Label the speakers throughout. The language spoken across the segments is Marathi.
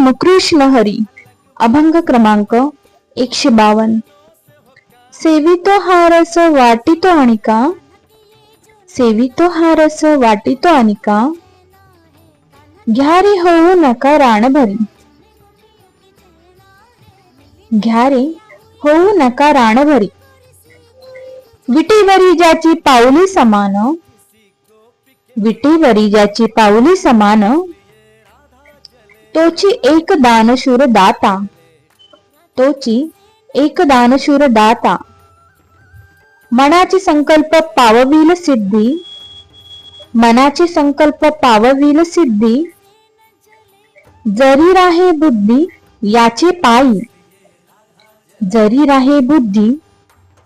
Speaker 1: रामकृष्ण हरी. अभंग क्रमांक 152. सेवितो हा रस वाटितो अनिका, सेवितो हा रस वाटितो अनिका, घ्या रे होऊ नका रानभरी, घ्या रे होऊ नका रानभरी. विटीवरी ज्याची पाऊली समान, विटीवरी ज्याची पाऊली समान, तोची एक दानशूर दाता, तोची एक दानशूर दाता. मनाची संकल्प पावविल सिद्धी, मनाची संकल्प पावविल सिद्धी, जरी राहे बुद्धी याचे पायी, जरी राहे बुद्धी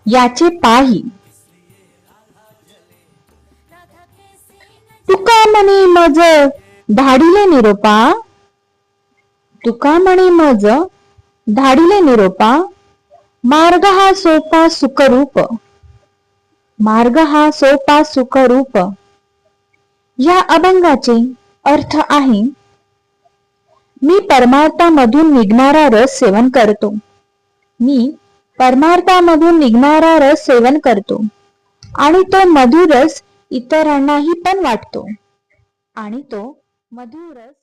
Speaker 1: याचे पायी. तुका म्हणे मज धाडिले निरोपा, तुका म्हणे मज धाडिले निरोपा, मार्ग हा सोपा सुखरूप, मार्ग हा सोपा सुखरूप. या अभंगाचे अर्थ आहे, मी परमार्थामधून निघणारा रस सेवन करतो, मी परमार्थामधून निघणारा रस सेवन करतो आणि तो मधुर रस इतरांनाही पण वाटतो, आणि तो मधुर रस